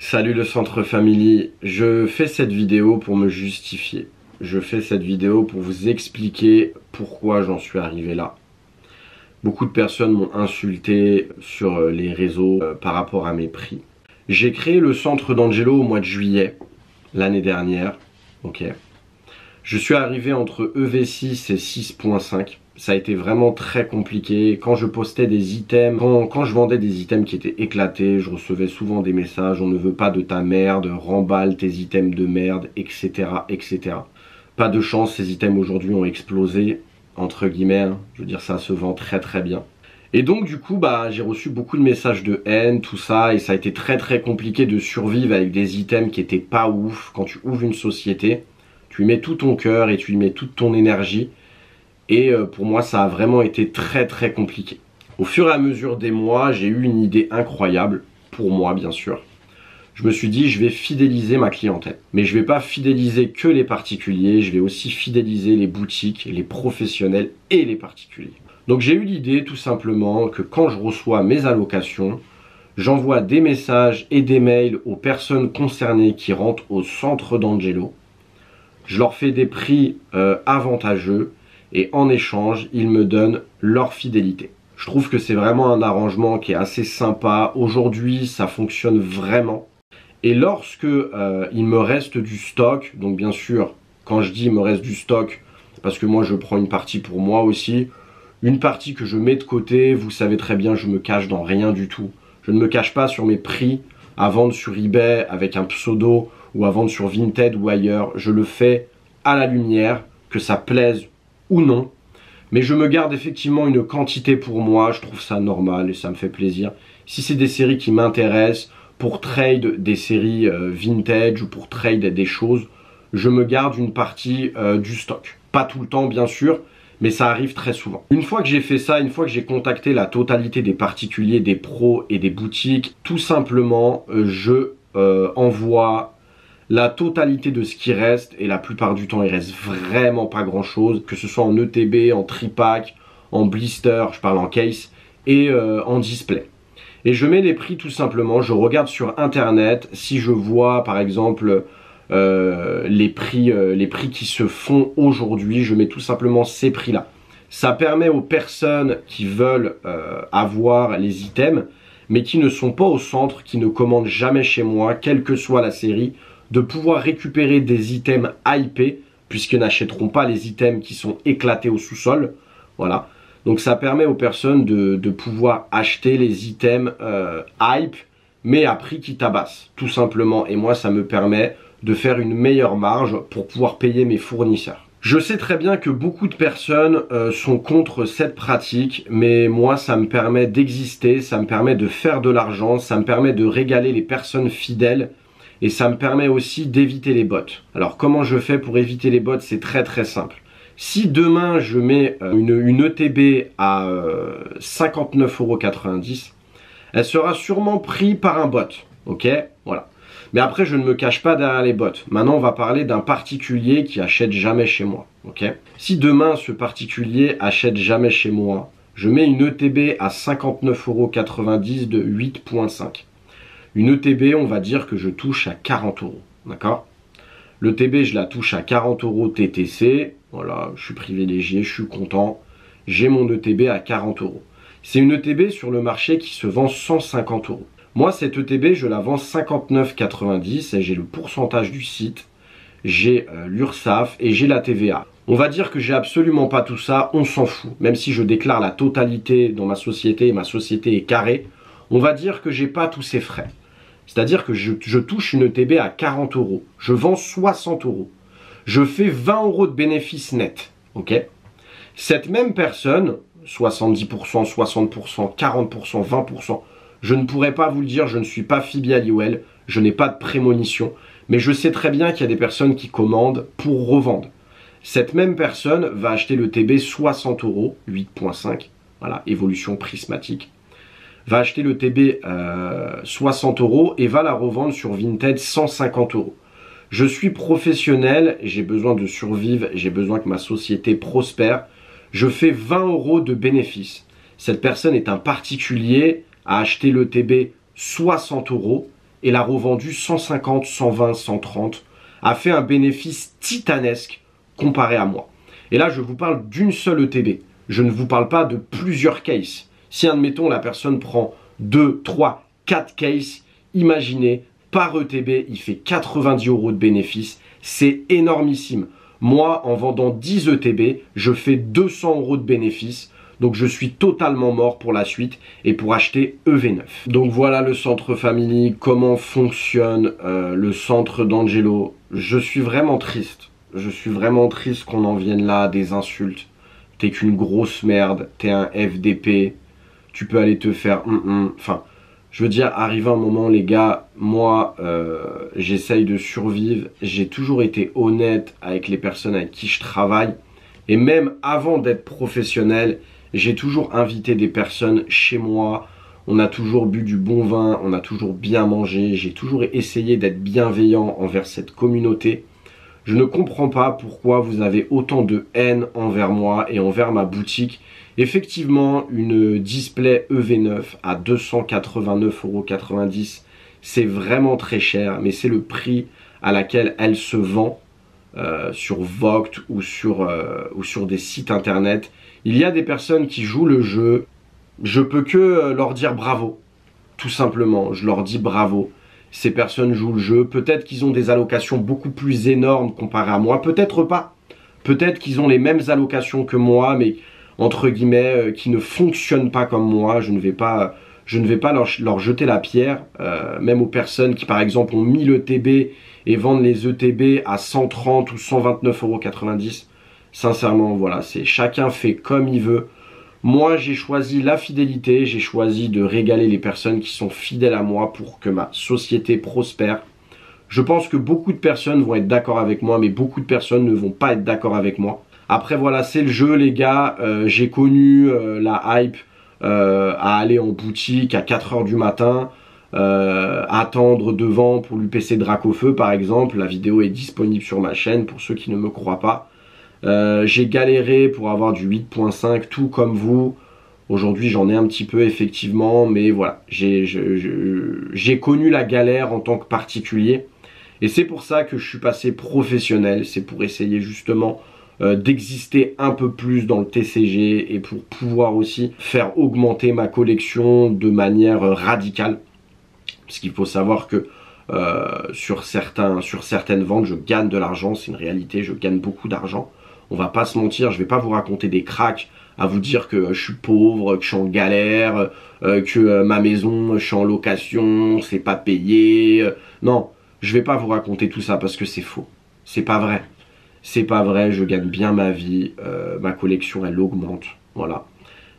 Salut le Centre Family, je fais cette vidéo pour me justifier. Je fais cette vidéo pour vous expliquer pourquoi j'en suis arrivé là. Beaucoup de personnes m'ont insulté sur les réseaux par rapport à mes prix. J'ai créé le Centre d'Angelo au mois de juillet, l'année dernière. Je suis arrivé entre EV6 et 6.5. Ça a été vraiment très compliqué. Quand je postais des items, quand je vendais des items qui étaient éclatés, je recevais souvent des messages: on ne veut pas de ta merde, remballe tes items de merde, etc. etc. Pas de chance, ces items aujourd'hui ont explosé, entre guillemets, hein. Je veux dire, ça se vend très très bien. Et donc du coup, j'ai reçu beaucoup de messages de haine, tout ça, et ça a été très très compliqué de survivre avec des items qui étaient pas ouf. Quand tu ouvres une société, tu y mets tout ton cœur et tu y mets toute ton énergie. Et pour moi, ça a vraiment été très très compliqué. Au fur et à mesure des mois, j'ai eu une idée incroyable, pour moi bien sûr. Je me suis dit, je vais fidéliser ma clientèle. Mais je ne vais pas fidéliser que les particuliers, je vais aussi fidéliser les boutiques, les professionnels et les particuliers. Donc j'ai eu l'idée tout simplement que quand je reçois mes allocations, j'envoie des messages et des mails aux personnes concernées qui rentrent au centre d'Angelo. Je leur fais des prix avantageux. Et en échange, ils me donnent leur fidélité. Je trouve que c'est vraiment un arrangement qui est assez sympa. Aujourd'hui, ça fonctionne vraiment. Et lorsque il me reste du stock, donc bien sûr, quand je dis il me reste du stock, parce que moi je prends une partie pour moi aussi, une partie que je mets de côté, vous savez très bien, je me cache dans rien du tout. Je ne me cache pas sur mes prix à vendre sur eBay avec un pseudo ou à vendre sur Vinted ou ailleurs. Je le fais à la lumière, que ça plaise ou non, mais je me garde effectivement une quantité pour moi. Je trouve ça normal et ça me fait plaisir. Si c'est des séries qui m'intéressent, pour trade des séries vintage ou pour trade des choses, je me garde une partie du stock. Pas tout le temps bien sûr, mais ça arrive très souvent. Une fois que j'ai fait ça, une fois que j'ai contacté la totalité des particuliers, des pros et des boutiques, tout simplement je envoie la totalité de ce qui reste, et la plupart du temps il reste vraiment pas grand chose, que ce soit en ETB, en tripack, en blister, je parle en case, et en display. Et je mets les prix tout simplement, je regarde sur internet, si je vois par exemple les prix qui se font aujourd'hui, je mets tout simplement ces prix là. Ça permet aux personnes qui veulent avoir les items, mais qui ne sont pas au centre, qui ne commandent jamais chez moi, quelle que soit la série, de pouvoir récupérer des items hypés, puisqu'ils n'achèteront pas les items qui sont éclatés au sous-sol. Voilà. Donc ça permet aux personnes de pouvoir acheter les items hype, mais à prix qui tabasse, tout simplement. Et moi, ça me permet de faire une meilleure marge pour pouvoir payer mes fournisseurs. Je sais très bien que beaucoup de personnes sont contre cette pratique, mais moi, ça me permet d'exister, ça me permet de faire de l'argent, ça me permet de régaler les personnes fidèles. Et ça me permet aussi d'éviter les bots. Alors comment je fais pour éviter les bots? C'est très très simple. Si demain je mets une ETB à 59,90 €, elle sera sûrement prise par un bot. Ok, voilà. Mais après je ne me cache pas derrière les bots. Maintenant on va parler d'un particulier qui achète jamais chez moi. Ok. Si demain ce particulier achète jamais chez moi, je mets une ETB à 59,90 € de 8.5. Une ETB, on va dire que je touche à 40 €, d'accord? L'ETB, je la touche à 40 € TTC, voilà, je suis privilégié, je suis content. J'ai mon ETB à 40 €. C'est une ETB sur le marché qui se vend 150 €. Moi, cette ETB, je la vends 59,90 € et j'ai le pourcentage du site, j'ai l'URSSAF et j'ai la TVA. On va dire que j'ai absolument pas tout ça, on s'en fout. Même si je déclare la totalité dans ma société et ma société est carrée, on va dire que j'ai pas tous ces frais. C'est-à-dire que je touche une ETB à 40 €. Je vends 60 €. Je fais 20 € de bénéfice net. Ok? Cette même personne, 70%, 60%, 40%, 20%, je ne pourrais pas vous le dire, je ne suis pas Phoebe Halliwell, je n'ai pas de prémonition, mais je sais très bien qu'il y a des personnes qui commandent pour revendre. Cette même personne va acheter le TB 60 €, 8.5, voilà, évolution prismatique. Va acheter le TB 60 € et va la revendre sur Vinted 150 €. Je suis professionnel, j'ai besoin de survivre, j'ai besoin que ma société prospère. Je fais 20 € de bénéfice. Cette personne est un particulier, a acheté le TB 60 € et l'a revendu 150, 120, 130, a fait un bénéfice titanesque comparé à moi. Et là, je vous parle d'une seule ETB. Je ne vous parle pas de plusieurs cases. Si, admettons, la personne prend 2, 3, 4 cases, imaginez, par ETB, il fait 90 € de bénéfice. C'est énormissime. Moi, en vendant 10 ETB, je fais 200 € de bénéfice. Donc, je suis totalement mort pour la suite et pour acheter EV9. Donc, voilà le centre Family, comment fonctionne le centre d'Angelo. Je suis vraiment triste. Je suis vraiment triste qu'on en vienne là, des insultes. T'es qu'une grosse merde, t'es un FDP, tu peux aller te faire... Enfin, je veux dire, arrivé un moment, les gars, moi, j'essaye de survivre. J'ai toujours été honnête avec les personnes avec qui je travaille. Et même avant d'être professionnel, j'ai toujours invité des personnes chez moi. On a toujours bu du bon vin, on a toujours bien mangé. J'ai toujours essayé d'être bienveillant envers cette communauté. Je ne comprends pas pourquoi vous avez autant de haine envers moi et envers ma boutique. Effectivement, une display EV9 à 289,90 €, c'est vraiment très cher, mais c'est le prix à laquelle elle se vend sur Vogt ou sur des sites internet. Il y a des personnes qui jouent le jeu. Je peux que leur dire bravo, tout simplement. Je leur dis bravo. Ces personnes jouent le jeu. Peut-être qu'ils ont des allocations beaucoup plus énormes comparé à moi. Peut-être pas. Peut-être qu'ils ont les mêmes allocations que moi, mais entre guillemets, qui ne fonctionnent pas comme moi. Je ne vais pas leur jeter la pierre. Même aux personnes qui, par exemple, ont mis l'ETB et vendent les ETB à 130 ou 129,90 €. Sincèrement, voilà, chacun fait comme il veut. Moi, j'ai choisi la fidélité, j'ai choisi de régaler les personnes qui sont fidèles à moi pour que ma société prospère. Je pense que beaucoup de personnes vont être d'accord avec moi, mais beaucoup de personnes ne vont pas être d'accord avec moi. Après, voilà, c'est le jeu, les gars. J'ai connu la hype à aller en boutique à 4 h du matin, attendre devant pour l'UPC Dracofeu, par exemple. La vidéo est disponible sur ma chaîne pour ceux qui ne me croient pas. J'ai galéré pour avoir du 8.5, tout comme vous. Aujourd'hui, j'en ai un petit peu, effectivement, mais voilà, j'ai connu la galère en tant que particulier. Et c'est pour ça que je suis passé professionnel. C'est pour essayer justement d'exister un peu plus dans le TCG et pour pouvoir aussi faire augmenter ma collection de manière radicale. Parce qu'il faut savoir que sur certaines ventes, je gagne de l'argent. C'est une réalité, je gagne beaucoup d'argent. On va pas se mentir, je vais pas vous raconter des cracks, à vous dire que je suis pauvre, que je suis en galère, que ma maison, je suis en location, c'est pas payé. Non, je vais pas vous raconter tout ça parce que c'est faux. C'est pas vrai. C'est pas vrai, je gagne bien ma vie, ma collection elle augmente, voilà.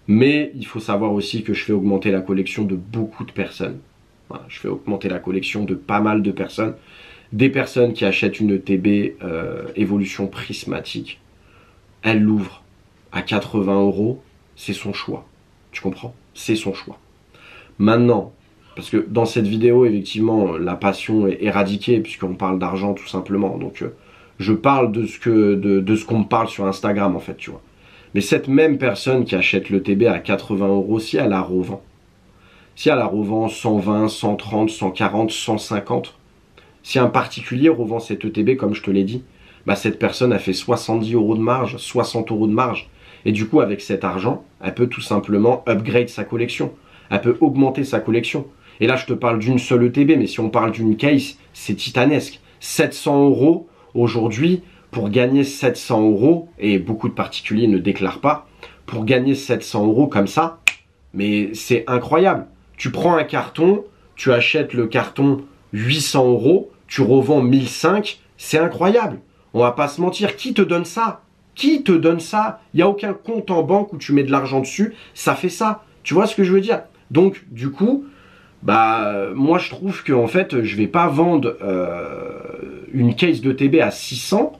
Mais il faut savoir aussi que je fais augmenter la collection de beaucoup de personnes. Voilà, je fais augmenter la collection de pas mal de personnes. Des personnes qui achètent une ETB évolution prismatique. Elle l'ouvre à 80 €, c'est son choix. Tu comprends? C'est son choix. Maintenant, parce que dans cette vidéo, effectivement, la passion est éradiquée, puisqu'on parle d'argent tout simplement. Donc, je parle de ce qu'on me parle sur Instagram, en fait, tu vois. Mais cette même personne qui achète l'ETB à 80 €, si elle la revend, 120, 130, 140, 150, si un particulier revend cette ETB, comme je te l'ai dit, bah cette personne a fait 70 € de marge, 60 € de marge. Et du coup, avec cet argent, elle peut tout simplement upgrade sa collection. Elle peut augmenter sa collection. Et là, je te parle d'une seule ETB, mais si on parle d'une case, c'est titanesque. 700 € aujourd'hui, pour gagner 700 €, et beaucoup de particuliers ne déclarent pas, pour gagner 700 € comme ça, mais c'est incroyable. Tu prends un carton, tu achètes le carton 800 €, tu revends 1005, c'est incroyable. On va pas se mentir, qui te donne ça? Qui te donne ça? Il n'y a aucun compte en banque où tu mets de l'argent dessus, ça fait ça. Tu vois ce que je veux dire? Donc, du coup, bah, moi je trouve que en fait, je vais pas vendre une case de TB à 600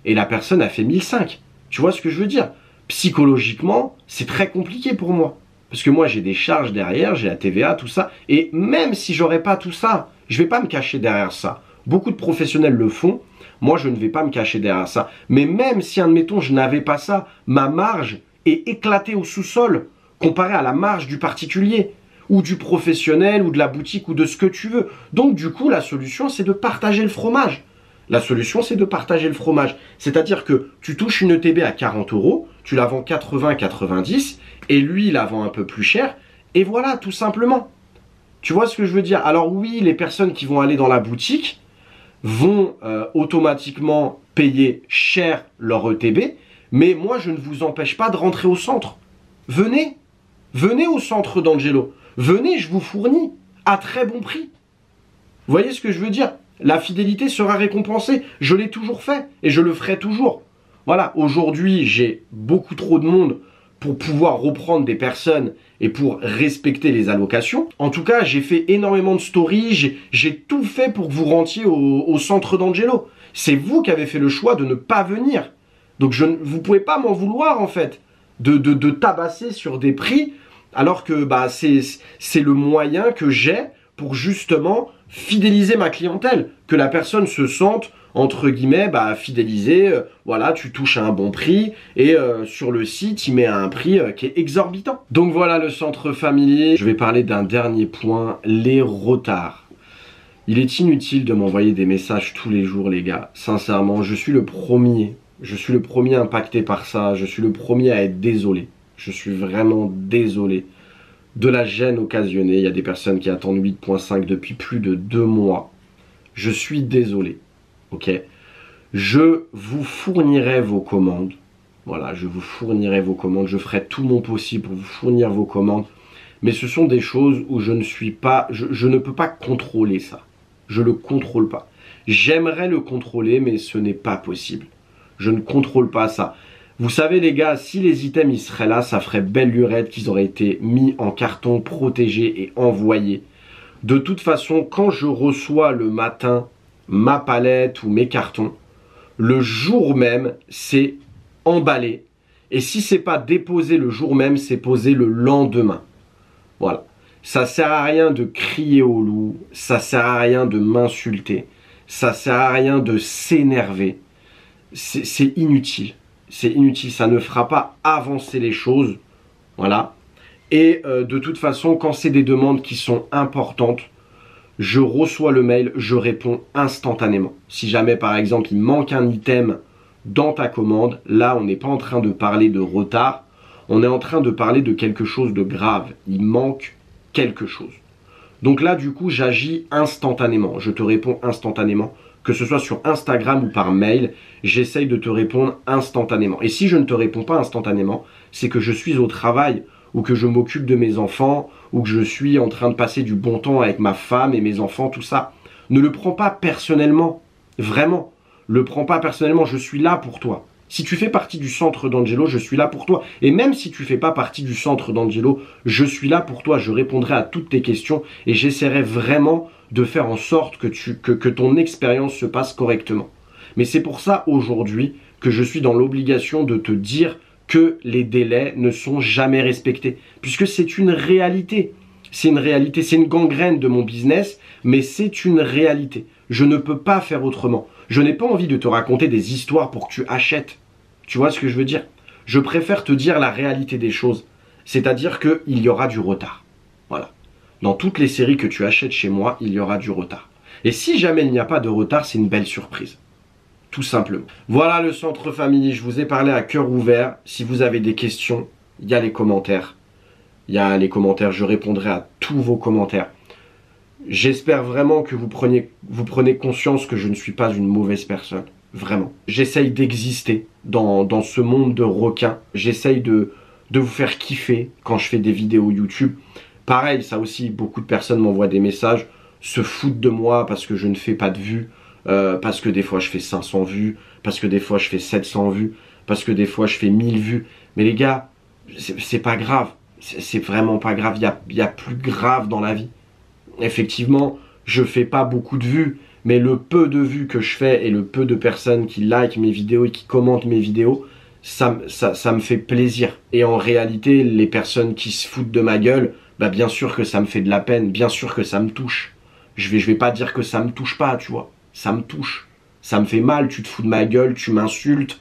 et la personne a fait 1005. Tu vois ce que je veux dire? Psychologiquement, c'est très compliqué pour moi. Parce que moi, j'ai des charges derrière, j'ai la TVA, tout ça. Et même si j'aurais pas tout ça, je vais pas me cacher derrière ça. Beaucoup de professionnels le font. Moi, je ne vais pas me cacher derrière ça. Mais même si, admettons, je n'avais pas ça, ma marge est éclatée au sous-sol comparé à la marge du particulier. ou du professionnel, ou de la boutique, ou de ce que tu veux. Donc du coup, la solution, c'est de partager le fromage. La solution, c'est de partager le fromage. C'est-à-dire que tu touches une ETB à 40 euros, tu la vends 80, 90, et lui, il la vend un peu plus cher, et voilà, tout simplement. Tu vois ce que je veux dire? Alors oui, les personnes qui vont aller dans la boutique vont automatiquement payer cher leur ETB, mais moi, je ne vous empêche pas de rentrer au centre. Venez, venez au centre d'Angelo. Venez, je vous fournis à très bon prix. Vous voyez ce que je veux dire? La fidélité sera récompensée. Je l'ai toujours fait et je le ferai toujours. Voilà, aujourd'hui, j'ai beaucoup trop de monde pour pouvoir reprendre des personnes et pour respecter les allocations. En tout cas, j'ai fait énormément de stories, j'ai tout fait pour que vous rentiez au centre d'Angelo. C'est vous qui avez fait le choix de ne pas venir. Donc vous ne pouvez pas m'en vouloir en fait, de tabasser sur des prix, alors que bah, c'est le moyen que j'ai pour justement fidéliser ma clientèle, que la personne se sente entre guillemets bah, fidélisée, voilà, tu touches à un bon prix et sur le site il met à un prix qui est exorbitant. Donc voilà le centre familier. Je vais parler d'un dernier point, les retards. Il est inutile de m'envoyer des messages tous les jours les gars, sincèrement, je suis le premier impacté par ça, je suis le premier à être désolé, je suis vraiment désolé de la gêne occasionnée. Il y a des personnes qui attendent 8.5 depuis plus de 2 mois. Je suis désolé, ok? Je vous fournirai vos commandes. Voilà, je vous fournirai vos commandes. Je ferai tout mon possible pour vous fournir vos commandes. Mais ce sont des choses où je ne suis pas... Je ne peux pas contrôler ça. Je ne le contrôle pas. J'aimerais le contrôler, mais ce n'est pas possible. Je ne contrôle pas ça. Vous savez les gars, si les items ils seraient là, ça ferait belle lurette qu'ils auraient été mis en carton, protégés et envoyés. De toute façon, quand je reçois le matin ma palette ou mes cartons, le jour même, c'est emballé. Et si c'est pas déposé le jour même, c'est posé le lendemain. Voilà. Ça sert à rien de crier au loup, ça sert à rien de m'insulter, ça sert à rien de s'énerver. C'est inutile. C'est inutile, ça ne fera pas avancer les choses. Voilà. Et de toute façon, quand c'est des demandes qui sont importantes, je reçois le mail, je réponds instantanément. Si jamais, par exemple, il manque un item dans ta commande, là, on n'est pas en train de parler de retard, on est en train de parler de quelque chose de grave. Il manque quelque chose. Donc là, du coup, j'agis instantanément. Je te réponds instantanément. Que ce soit sur Instagram ou par mail, j'essaye de te répondre instantanément. Et si je ne te réponds pas instantanément, c'est que je suis au travail, ou que je m'occupe de mes enfants, ou que je suis en train de passer du bon temps avec ma femme et mes enfants, tout ça. Ne le prends pas personnellement, vraiment. Le prends pas personnellement, je suis là pour toi. Si tu fais partie du centre d'Angelo, je suis là pour toi. Et même si tu fais pas partie du centre d'Angelo, je suis là pour toi. Je répondrai à toutes tes questions et j'essaierai vraiment de faire en sorte que ton expérience se passe correctement. Mais c'est pour ça aujourd'hui que je suis dans l'obligation de te dire que les délais ne sont jamais respectés. Puisque c'est une réalité. C'est une réalité, c'est une gangrène de mon business, mais c'est une réalité. Je ne peux pas faire autrement. Je n'ai pas envie de te raconter des histoires pour que tu achètes. Tu vois ce que je veux dire? Je préfère te dire la réalité des choses. C'est-à-dire qu'il y aura du retard. Voilà. Dans toutes les séries que tu achètes chez moi, il y aura du retard. Et si jamais il n'y a pas de retard, c'est une belle surprise. Tout simplement. Voilà le centre famille. Je vous ai parlé à cœur ouvert. Si vous avez des questions, il y a les commentaires. Il y a les commentaires. Je répondrai à tous vos commentaires. J'espère vraiment que vous prenez conscience que je ne suis pas une mauvaise personne. Vraiment. J'essaye d'exister dans ce monde de requins. J'essaye de vous faire kiffer quand je fais des vidéos YouTube. Pareil, ça aussi, beaucoup de personnes m'envoient des messages, se foutent de moi parce que je ne fais pas de vues, parce que des fois je fais 500 vues, parce que des fois je fais 700 vues, parce que des fois je fais 1000 vues. Mais les gars, c'est pas grave. C'est vraiment pas grave. Il y a plus grave dans la vie. Effectivement, je fais pas beaucoup de vues, mais le peu de vues que je fais et le peu de personnes qui likent mes vidéos et qui commentent mes vidéos, ça me fait plaisir. Et en réalité, les personnes qui se foutent de ma gueule, bah bien sûr que ça me fait de la peine, bien sûr que ça me touche. Je vais pas dire que ça me touche pas, tu vois. Ça me touche. Ça me fait mal, tu te fous de ma gueule, tu m'insultes.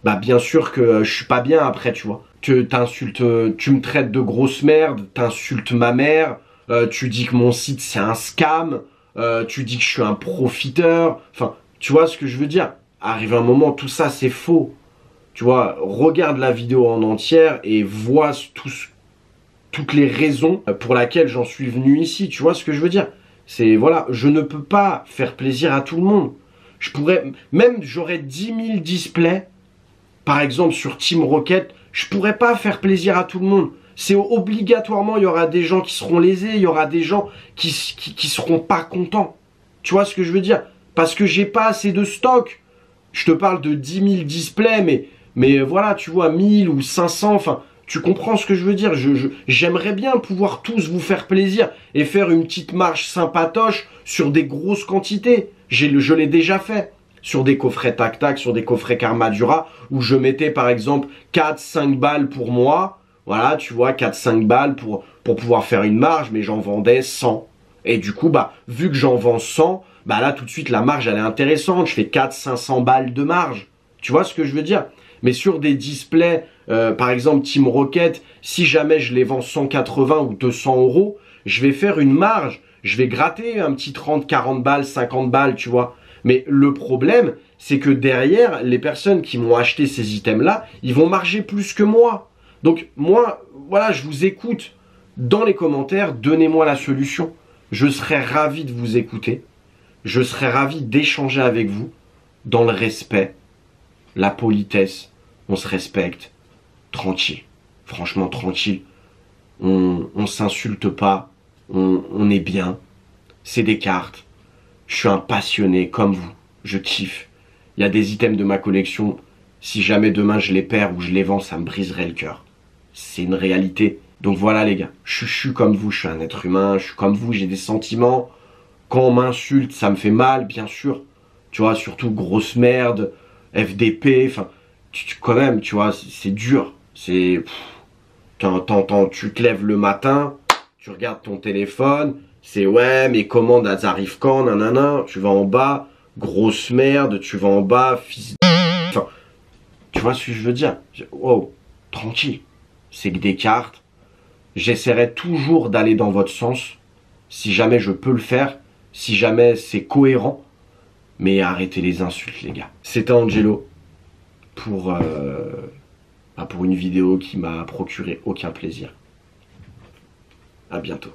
Bah bien sûr que je suis pas bien après, tu vois. Tu me traites de grosse merde, t'insultes ma mère. tu dis que mon site c'est un scam, tu dis que je suis un profiteur. Enfin, tu vois ce que je veux dire? Arrive un moment, tout ça c'est faux. Tu vois, regarde la vidéo en entière et vois toutes les raisons pour lesquelles j'en suis venu ici. Tu vois ce que je veux dire? C'est, voilà, je ne peux pas faire plaisir à tout le monde. Je pourrais, même j'aurais 10 000 displays, par exemple sur Team Rocket, je pourrais pas faire plaisir à tout le monde. C'est obligatoirement, il y aura des gens qui seront lésés, il y aura des gens qui seront pas contents. Tu vois ce que je veux dire? Parce que j'ai pas assez de stock. Je te parle de 10 000 displays, mais voilà, tu vois, 1000 ou 500, enfin, tu comprends ce que je veux dire. J'aimerais bien pouvoir tous vous faire plaisir et faire une petite marge sympatoche sur des grosses quantités. Je l'ai déjà fait. Sur des coffrets tac-tac, sur des coffrets Karmadura, où je mettais par exemple 4-5 balles pour moi. Voilà, tu vois, 4-5 balles pour pouvoir faire une marge, mais j'en vendais 100. Et du coup, bah, vu que j'en vends 100, bah là, tout de suite, la marge, elle est intéressante. Je fais 400-500 balles de marge. Tu vois ce que je veux dire? Mais sur des displays, par exemple Team Rocket, si jamais je les vends 180 ou 200 euros, je vais faire une marge. Je vais gratter un petit 30, 40 balles, 50 balles, tu vois. Mais le problème, c'est que derrière, les personnes qui m'ont acheté ces items-là, ils vont marger plus que moi. Donc moi, voilà, je vous écoute. Dans les commentaires, donnez-moi la solution. Je serais ravi de vous écouter. Je serais ravi d'échanger avec vous dans le respect, la politesse. On se respecte. Tranquille. Franchement, tranquille. On s'insulte pas. On est bien. C'est des cartes. Je suis un passionné comme vous. Je kiffe. Il y a des items de ma collection. Si jamais demain je les perds ou je les vends, ça me briserait le cœur. C'est une réalité. Donc voilà les gars. Je suis comme vous. Je suis un être humain. Je suis comme vous. J'ai des sentiments. Quand on m'insulte, ça me fait mal, bien sûr. Tu vois, surtout grosse merde, FDP. Enfin, quand même, tu vois, c'est dur. C'est... Tu te lèves le matin, tu regardes ton téléphone, c'est ouais, mes commandes elles arrivent quand, nanana, tu vas en bas, grosse merde, tu vas en bas, fils de... Enfin, tu vois ce que je veux dire? Wow, tranquille, c'est que des cartes. J'essaierai toujours d'aller dans votre sens, si jamais je peux le faire, si jamais c'est cohérent, mais arrêtez les insultes les gars. C'était Angelo pour une vidéo qui m'a procuré aucun plaisir. À bientôt.